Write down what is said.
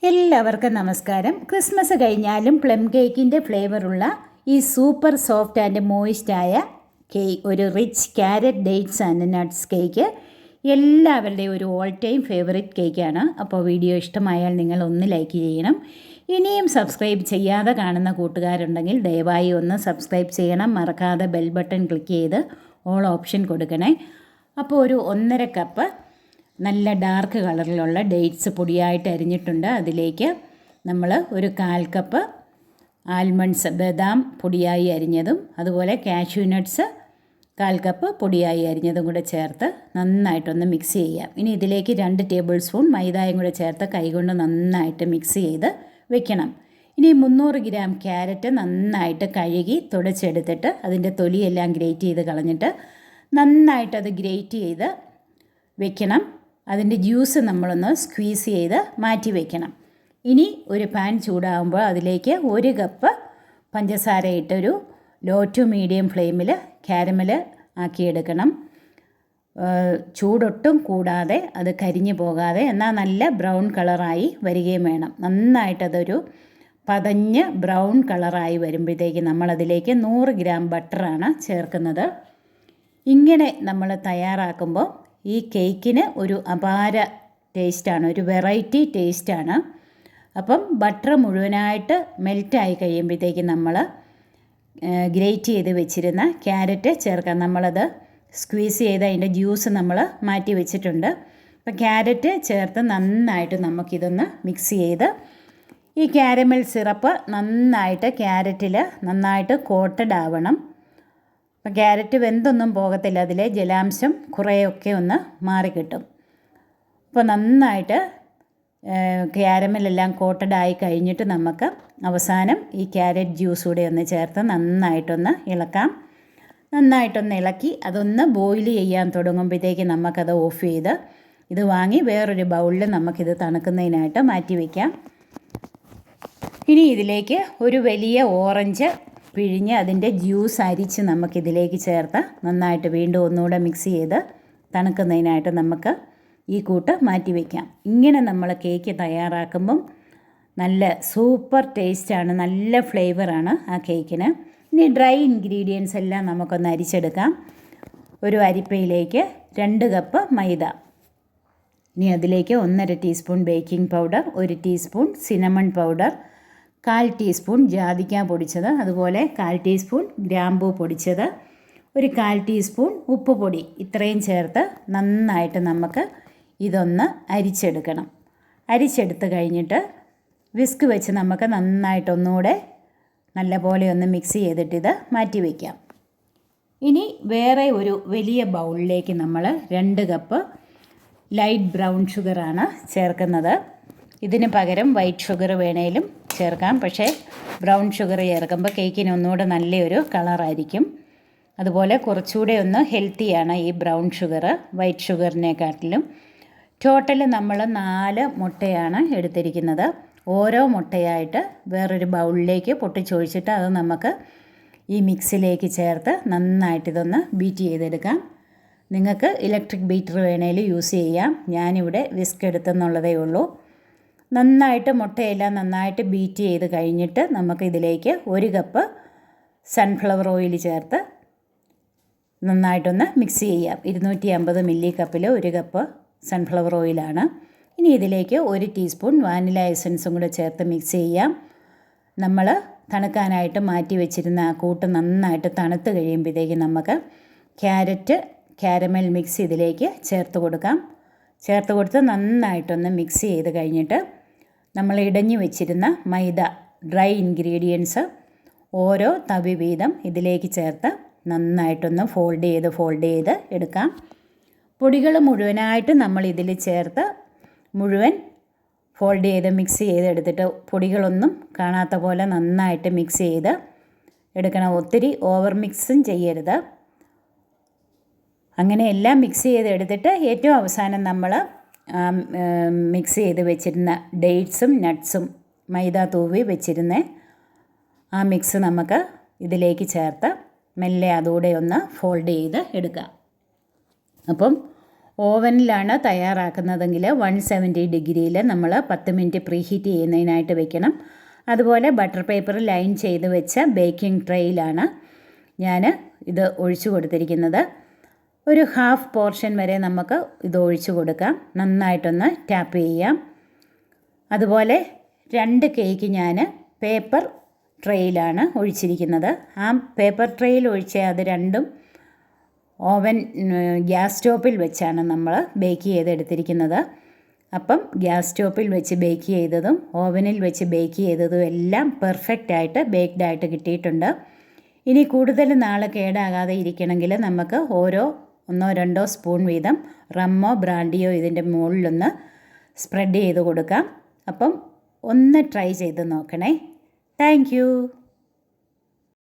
എല്ലാവർക്കും നമസ്കാരം. ക്രിസ്മസ് കഴിഞ്ഞാലും പ്ലം കേക്കിൻ്റെ ഫ്ലേവറുള്ള ഈ സൂപ്പർ സോഫ്റ്റ് ആൻഡ് മോയിസ്റ്റായ ഒരു rich carrot dates and nuts cake എല്ലാവരുടെയും ഒരു ഓൾ ടൈം ഫേവറേറ്റ് കേക്കാണ്. അപ്പോൾ വീഡിയോ ഇഷ്ടമായാൽ നിങ്ങൾ ഒന്ന് ലൈക്ക് ചെയ്യണം. ഇനിയും സബ്സ്ക്രൈബ് ചെയ്യാതെ കാണുന്ന കൂട്ടുകാരുണ്ടെങ്കിൽ ദയവായി ഒന്ന് സബ്സ്ക്രൈബ് ചെയ്യണം. മറക്കാതെ ബെൽ ബട്ടൺ ക്ലിക്ക് ചെയ്ത് ഓൾ ഓപ്ഷൻ കൊടുക്കണേ. അപ്പോൾ ഒരു 1.5 കപ്പ് നല്ല ഡാർക്ക് കളറിലുള്ള ഡേറ്റ്സ് പൊടിയായിട്ട് അരിഞ്ഞിട്ടുണ്ട്. അതിലേക്ക് നമ്മൾ ഒരു 1/4 കപ്പ് ആൽമണ്ട്സ് ബദാം പൊടിയായി അരിഞ്ഞതും അതുപോലെ കാഷ്യൂ നട്ട്സ് 1/4 കപ്പ് പൊടിയായി അരിഞ്ഞതും കൂടെ ചേർത്ത് നന്നായിട്ടൊന്ന് മിക്സ് ചെയ്യാം. ഇനി ഇതിലേക്ക് 2 ടേബിൾ സ്പൂൺ മൈദയും കൂടെ ചേർത്ത് കൈകൊണ്ട് നന്നായിട്ട് മിക്സ് ചെയ്ത് വെക്കണം. ഇനി 300 ഗ്രാം ക്യാരറ്റ് നന്നായിട്ട് കഴുകി തുടച്ചെടുത്തിട്ട് അതിൻ്റെ തൊലിയെല്ലാം ഗ്രേറ്റ് ചെയ്ത് കളഞ്ഞിട്ട് നന്നായിട്ടത് ഗ്രേറ്റ് ചെയ്ത് വെക്കണം. അതിൻ്റെ ജ്യൂസ് നമ്മളൊന്ന് സ്ക്വീസ് ചെയ്ത് മാറ്റി വയ്ക്കണം. ഇനി ഒരു പാൻ ചൂടാകുമ്പോൾ അതിലേക്ക് 1 കപ്പ് പഞ്ചസാര ഇട്ടൊരു ലോ ടു മീഡിയം ഫ്ലെയിമിൽ കാരമൽ ആക്കിയെടുക്കണം. ചൂടൊട്ടും കൂടാതെ അത് കരിഞ്ഞു പോകാതെ എന്നാൽ നല്ല ബ്രൗൺ കളറായി വരികയും വേണം. നന്നായിട്ടതൊരു പതഞ്ഞ് ബ്രൗൺ കളറായി വരുമ്പോഴത്തേക്ക് നമ്മളതിലേക്ക് 100 ഗ്രാം ബട്ടറാണ് ചേർക്കുന്നത്. ഇങ്ങനെ നമ്മൾ തയ്യാറാക്കുമ്പോൾ ഈ കേക്കിന് ഒരു അപാര ടേസ്റ്റാണ്, ഒരു വെറൈറ്റി ടേസ്റ്റാണ്. അപ്പം ബട്ടർ മുഴുവനായിട്ട് മെൽറ്റായി കഴിയുമ്പോഴത്തേക്ക് നമ്മൾ ഗ്രേറ്റ് ചെയ്ത് വെച്ചിരുന്ന ക്യാരറ്റ് ചേർക്കാം. നമ്മളത് സ്ക്വീസ് ചെയ്ത് അതിൻ്റെ ജ്യൂസ് നമ്മൾ മാറ്റി വെച്ചിട്ടുണ്ട്. അപ്പം ക്യാരറ്റ് ചേർത്ത് നന്നായിട്ട് നമുക്കിതൊന്ന് മിക്സ് ചെയ്ത് ഈ കാരമൽ സിറപ്പ് നന്നായിട്ട് ക്യാരറ്റിൽ നന്നായിട്ട് കോട്ടഡ് ആവണം. അപ്പം ക്യാരറ്റ് വെന്തൊന്നും പോകത്തില്ല, അതിലെ ജലാംശം കുറേയൊക്കെ ഒന്ന് മാറിക്കിട്ടും. അപ്പോൾ നന്നായിട്ട് ക്യാരമലെല്ലാം കോട്ടഡായി കഴിഞ്ഞിട്ട് നമുക്ക് അവസാനം ഈ ക്യാരറ്റ് ജ്യൂസ് കൂടെ ഒന്ന് ചേർത്ത് നന്നായിട്ടൊന്ന് ഇളക്കാം. നന്നായിട്ടൊന്ന് ഇളക്കി അതൊന്ന് ബോയിൽ ചെയ്യാൻ തുടങ്ങുമ്പോഴത്തേക്ക് നമുക്കത് ഓഫ് ചെയ്ത് ഇത് വാങ്ങി വേറൊരു ബൗളിൽ നമുക്കിത് തണുക്കുന്നതിനായിട്ട് മാറ്റി വയ്ക്കാം. ഇനി ഇതിലേക്ക് ഒരു വലിയ ഓറഞ്ച് പിഴിഞ്ഞ് അതിൻ്റെ ജ്യൂസ് അരിച്ച് നമുക്കിതിലേക്ക് ചേർത്ത് നന്നായിട്ട് വീണ്ടും ഒന്നുകൂടെ മിക്സ് ചെയ്ത് തണുക്കുന്നതിനായിട്ട് നമുക്ക് ഈ കൂട്ട് മാറ്റി വയ്ക്കാം. ഇങ്ങനെ നമ്മൾ കേക്ക് തയ്യാറാക്കുമ്പം നല്ല സൂപ്പർ ടേസ്റ്റാണ്, നല്ല ഫ്ലേവറാണ് ആ കേക്കിന്. ഇനി ഡ്രൈ ഇൻഗ്രീഡിയൻസ് എല്ലാം നമുക്കൊന്ന് അരിച്ചെടുക്കാം. ഒരു അരിപ്പയിലേക്ക് 2 കപ്പ് മൈദ, ഇനി അതിലേക്ക് 1.5 teaspoon baking powder, 1 teaspoon cinnamon powder, 1/4 teaspoon ജാതിക്ക പൊടിച്ചത്, അതുപോലെ 1/4 ടീസ്പൂൺ ഗ്രാമ്പൂ പൊടിച്ചത്, ഒരു 1/4 ടീസ്പൂൺ ഉപ്പ് പൊടി, ഇത്രയും ചേർത്ത് നന്നായിട്ട് നമുക്ക് ഇതൊന്ന് അരിച്ചെടുക്കണം. അരിച്ചെടുത്ത് കഴിഞ്ഞിട്ട് വിസ്ക് വെച്ച് നമുക്ക് നന്നായിട്ടൊന്നുകൂടെ നല്ലപോലെ ഒന്ന് മിക്സ് ചെയ്തിട്ടിത് മാറ്റി വയ്ക്കാം. ഇനി വേറെ ഒരു വലിയ ബൗളിലേക്ക് നമ്മൾ 2 കപ്പ് ലൈറ്റ് ബ്രൗൺ ഷുഗറാണ് ചേർക്കുന്നത്. ഇതിന് പകരം വൈറ്റ് ഷുഗർ വേണേലും ചേർക്കാം, പക്ഷേ ബ്രൗൺ ഷുഗർ ചേർക്കുമ്പോൾ കേക്കിന് ഒന്നുകൂടെ നല്ലൊരു കളറായിരിക്കും. അതുപോലെ കുറച്ചുകൂടെ ഒന്ന് ഹെൽത്തിയാണ് ഈ ബ്രൗൺ ഷുഗർ വൈറ്റ് ഷുഗറിനെക്കാട്ടിലും. ടോട്ടൽ നമ്മൾ 4 മുട്ടയാണ് എടുത്തിരിക്കുന്നത്. ഓരോ മുട്ടയായിട്ട് വേറൊരു ബൗളിലേക്ക് പൊട്ടിച്ചൊഴിച്ചിട്ട് അത് നമുക്ക് ഈ മിക്സിലേക്ക് ചേർത്ത് നന്നായിട്ടിതൊന്ന് ബീറ്റ് ചെയ്തെടുക്കാം. നിങ്ങൾക്ക് ഇലക്ട്രിക് ബീറ്റർ വേണേലും യൂസ് ചെയ്യാം. ഞാനിവിടെ വിസ്ക് എടുത്തെന്നുള്ളതേ ഉള്ളൂ. നന്നായിട്ട് മുട്ടയെല്ലാം നന്നായിട്ട് ബീറ്റ് ചെയ്ത് കഴിഞ്ഞിട്ട് നമുക്ക് ഇതിലേക്ക് 1 കപ്പ് സൺഫ്ലവർ ഓയിൽ ചേർത്ത് നന്നായിട്ടൊന്ന് മിക്സ് ചെയ്യാം. 250 മില്ലി കപ്പിൽ 1 കപ്പ് സൺഫ്ലവർ ഓയിലാണ്. ഇനി ഇതിലേക്ക് 1 ടീസ്പൂൺ വാനില എസൻസും കൂടെ ചേർത്ത് മിക്സ് ചെയ്യാം. നമ്മൾ തണുക്കാനായിട്ട് മാറ്റി വെച്ചിരുന്ന ആ കൂട്ട് നന്നായിട്ട് തണുത്ത് കഴിയുമ്പോഴത്തേക്ക് നമുക്ക് കാരമൽ മിക്സ് ഇതിലേക്ക് ചേർത്ത് കൊടുക്കാം. ചേർത്ത് കൊടുത്ത് നന്നായിട്ടൊന്ന് മിക്സ് ചെയ്ത് കഴിഞ്ഞിട്ട് നമ്മൾ ഇടഞ്ഞു വെച്ചിരുന്ന മൈദ ഡ്രൈ ഇൻഗ്രീഡിയൻസ് ഓരോ തവി വീതം ഇതിലേക്ക് ചേർത്ത് നന്നായിട്ടൊന്ന് ഫോൾഡ് ചെയ്ത് എടുക്കാം. പൊടികൾ മുഴുവനായിട്ട് നമ്മൾ ഇതിൽ ചേർത്ത് മുഴുവൻ ഫോൾഡ് ചെയ്ത് മിക്സ് ചെയ്തെടുത്തിട്ട് പൊടികളൊന്നും കാണാത്ത പോലെ നന്നായിട്ട് മിക്സ് ചെയ്ത് എടുക്കണം. ഒത്തിരി ഓവർ മിക്സും ചെയ്യരുത്. അങ്ങനെ എല്ലാം മിക്സ് ചെയ്തെടുത്തിട്ട് ഏറ്റവും അവസാനം നമ്മൾ മിക്സ് ചെയ്ത് വെച്ചിരുന്ന ഡേറ്റ്സും നട്ട്സും മൈദ തൂവി വെച്ചിരുന്ന ആ മിക്സ് നമുക്ക് ഇതിലേക്ക് ചേർത്ത് മെല്ലെ അതുകൂടെ ഒന്ന് ഫോൾഡ് ചെയ്ത് എടുക്കാം. അപ്പം ഓവനിലാണ് തയ്യാറാക്കുന്നതെങ്കിൽ 170 ഡിഗ്രിയിൽ നമ്മൾ 10 മിനിറ്റ് പ്രീ ഹീറ്റ് ചെയ്യുന്നതിനായിട്ട് വെക്കണം. അതുപോലെ ബട്ടർ പേപ്പർ ലൈൻ ചെയ്ത് വെച്ച ബേക്കിംഗ് ട്രേയിലാണ് ഞാൻ ഇത് ഒഴിച്ചു കൊടുത്തിരിക്കുന്നത്. ഒരു ഹാഫ് പോർഷൻ വരെ നമുക്ക് ഇത് ഒഴിച്ചു കൊടുക്കാം. നന്നായിട്ടൊന്ന് ടാപ്പ് ചെയ്യാം. അതുപോലെ 2 കേക്ക് ഞാൻ പേപ്പർ ട്രേയിലാണ് ഒഴിച്ചിരിക്കുന്നത്. ആ പേപ്പർ ട്രേയിൽ ഒഴിച്ച അത് രണ്ടും ഓവൻ ഗ്യാസ് സ്റ്റോപ്പിൽ വെച്ചാണ് നമ്മൾ ബേക്ക് ചെയ്തെടുത്തിരിക്കുന്നത്. അപ്പം ഗ്യാസ് സ്റ്റോപ്പിൽ വെച്ച് ബേക്ക് ചെയ്തതും ഓവനിൽ വെച്ച് ബേക്ക് ചെയ്തതും എല്ലാം പെർഫെക്റ്റായിട്ട് ബേക്ക്ഡായിട്ട് കിട്ടിയിട്ടുണ്ട്. ഇനി കൂടുതൽ നാൾ കേടാകാതെ ഇരിക്കണമെങ്കിൽ നമുക്ക് 1-2 സ്പൂൺ വീതം റമ്മോ ബ്രാൻഡിയോ ഇതിൻ്റെ മുകളിലൊന്ന് സ്പ്രെഡ് ചെയ്ത് കൊടുക്കാം. അപ്പം ഒന്ന് ട്രൈ ചെയ്ത് നോക്കണേ. താങ്ക്